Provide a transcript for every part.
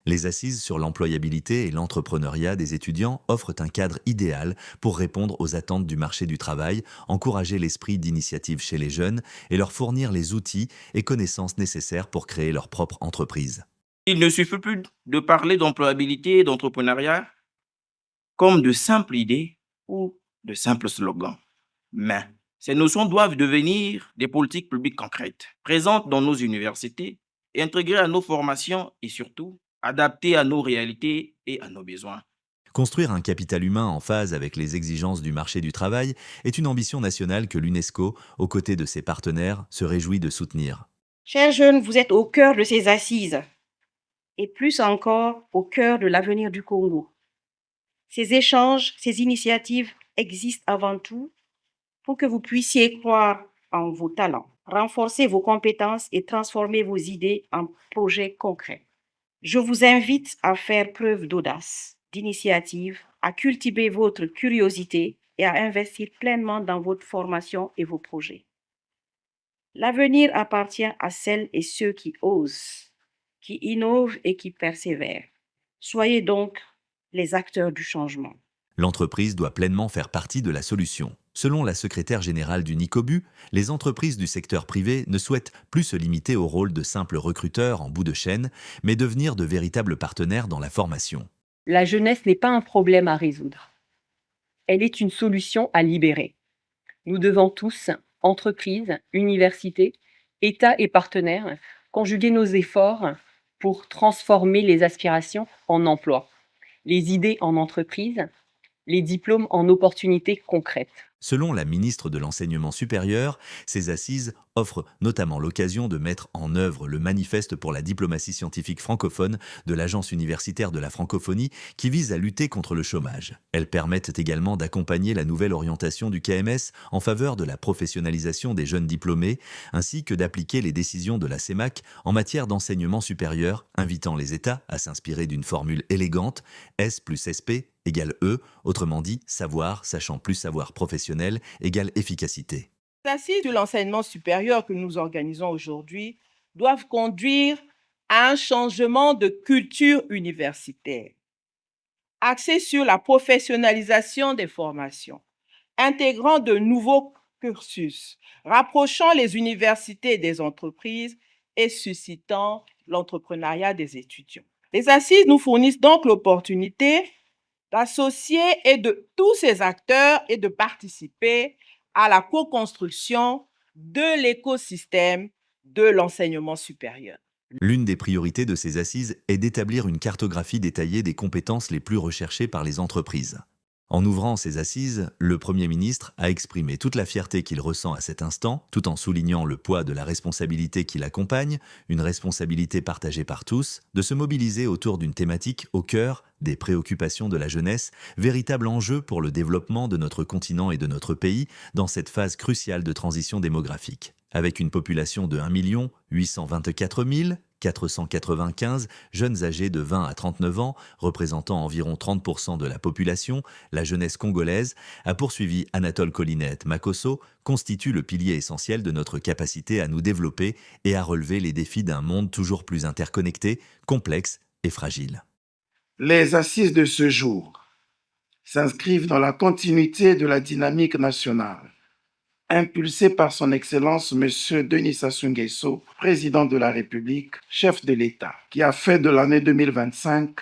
Les assises sur l'employabilité et l'entrepreneuriat des étudiants offrent un cadre idéal pour répondre aux attentes du marché du travail, encourager l'esprit d'initiative chez les jeunes et leur fournir les outils et connaissances nécessaires pour créer leur propre entreprise. Il ne suffit plus de parler d'employabilité et d'entrepreneuriat comme de simples idées ou de simples slogans. Mais ces notions doivent devenir des politiques publiques concrètes, présentes dans nos universités et intégrées à nos formations et surtout adaptées à nos réalités et à nos besoins. Construire un capital humain en phase avec les exigences du marché du travail est une ambition nationale que l'UNESCO, aux côtés de ses partenaires, se réjouit de soutenir. Chers jeunes, vous êtes au cœur de ces assises et plus encore au cœur de l'avenir du Congo. Ces échanges, ces initiatives existent avant tout pour que vous puissiez croire en vos talents, renforcer vos compétences et transformer vos idées en projets concrets. Je vous invite à faire preuve d'audace, d'initiative, à cultiver votre curiosité et à investir pleinement dans votre formation et vos projets. L'avenir appartient à celles et ceux qui osent, qui innovent et qui persévèrent. Soyez donc les acteurs du changement. L'entreprise doit pleinement faire partie de la solution. Selon la secrétaire générale du NICOBU, les entreprises du secteur privé ne souhaitent plus se limiter au rôle de simples recruteurs en bout de chaîne, mais devenir de véritables partenaires dans la formation. La jeunesse n'est pas un problème à résoudre. Elle est une solution à libérer. Nous devons tous, entreprises, universités, États et partenaires, conjuguer nos efforts pour transformer les aspirations en emplois, les idées en entreprise, les diplômes en opportunités concrètes. Selon la ministre de l'Enseignement supérieur, ces assises offrent notamment l'occasion de mettre en œuvre le manifeste pour la diplomatie scientifique francophone de l'Agence universitaire de la francophonie qui vise à lutter contre le chômage. Elles permettent également d'accompagner la nouvelle orientation du KMS en faveur de la professionnalisation des jeunes diplômés, ainsi que d'appliquer les décisions de la CEMAC en matière d'enseignement supérieur, invitant les États à s'inspirer d'une formule élégante, S plus SP égale E, autrement dit, savoir, sachant plus savoir professionnel, égale efficacité. Les assises de l'enseignement supérieur que nous organisons aujourd'hui doivent conduire à un changement de culture universitaire, axé sur la professionnalisation des formations, intégrant de nouveaux cursus, rapprochant les universités des entreprises et suscitant l'entrepreneuriat des étudiants. Les assises nous fournissent donc l'opportunité d'associer et de tous ces acteurs et de participer à la co-construction de l'écosystème de l'enseignement supérieur. L'une des priorités de ces assises est d'établir une cartographie détaillée des compétences les plus recherchées par les entreprises. En ouvrant ces assises, le Premier ministre a exprimé toute la fierté qu'il ressent à cet instant, tout en soulignant le poids de la responsabilité qui l'accompagne, une responsabilité partagée par tous, de se mobiliser autour d'une thématique au cœur des préoccupations de la jeunesse, véritable enjeu pour le développement de notre continent et de notre pays dans cette phase cruciale de transition démographique. Avec une population de 1 824 495 jeunes âgés de 20 à 39 ans, représentant environ 30% de la population, la jeunesse congolaise, a poursuivi Anatole Collinette Makosso, constitue le pilier essentiel de notre capacité à nous développer et à relever les défis d'un monde toujours plus interconnecté, complexe et fragile. Les assises de ce jour s'inscrivent dans la continuité de la dynamique nationale impulsée par son Excellence M. Denis Sassou Nguesso, président de la République, chef de l'État, qui a fait de l'année 2025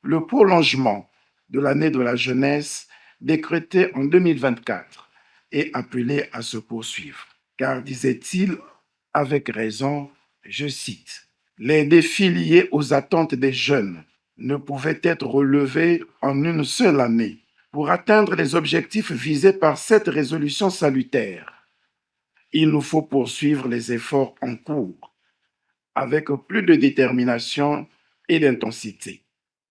le prolongement de l'année de la jeunesse décrétée en 2024 et appelé à se poursuivre. Car, disait-il, avec raison, je cite, « Les défis liés aux attentes des jeunes ne pouvaient être relevés en une seule année. Pour atteindre les objectifs visés par cette résolution salutaire, il nous faut poursuivre les efforts en cours avec plus de détermination et d'intensité. »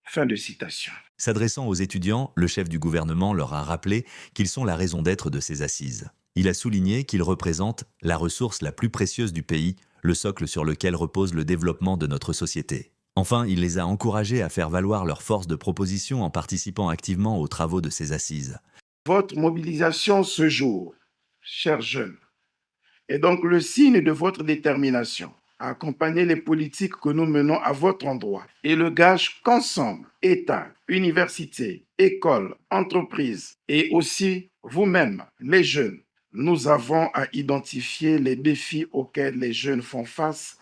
Fin de citation. S'adressant aux étudiants, le chef du gouvernement leur a rappelé qu'ils sont la raison d'être de ces assises. Il a souligné qu'ils représentent la ressource la plus précieuse du pays, le socle sur lequel repose le développement de notre société. Enfin, il les a encouragés à faire valoir leur force de proposition en participant activement aux travaux de ces assises. Votre mobilisation ce jour, chers jeunes, est donc le signe de votre détermination à accompagner les politiques que nous menons à votre endroit et le gage qu'ensemble, État, université, école, entreprise et aussi vous-même, les jeunes, nous avons à identifier les défis auxquels les jeunes font face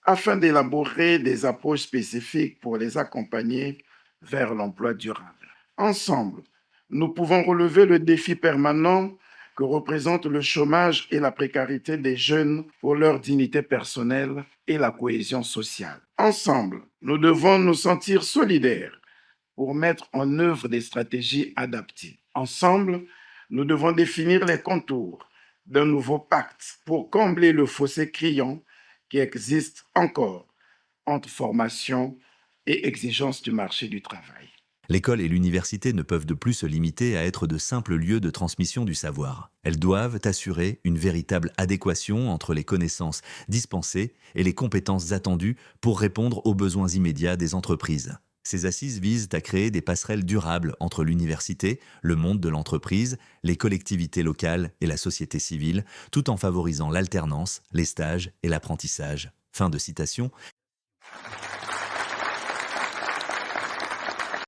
afin d'élaborer des approches spécifiques pour les accompagner vers l'emploi durable. Ensemble, nous pouvons relever le défi permanent que représentent le chômage et la précarité des jeunes pour leur dignité personnelle et la cohésion sociale. Ensemble, nous devons nous sentir solidaires pour mettre en œuvre des stratégies adaptées. Ensemble, nous devons définir les contours d'un nouveau pacte pour combler le fossé criant qui existe encore entre formation et exigence du marché du travail. L'école et l'université ne peuvent de plus se limiter à être de simples lieux de transmission du savoir. Elles doivent assurer une véritable adéquation entre les connaissances dispensées et les compétences attendues pour répondre aux besoins immédiats des entreprises. Ces assises visent à créer des passerelles durables entre l'université, le monde de l'entreprise, les collectivités locales et la société civile, tout en favorisant l'alternance, les stages et l'apprentissage. Fin de citation.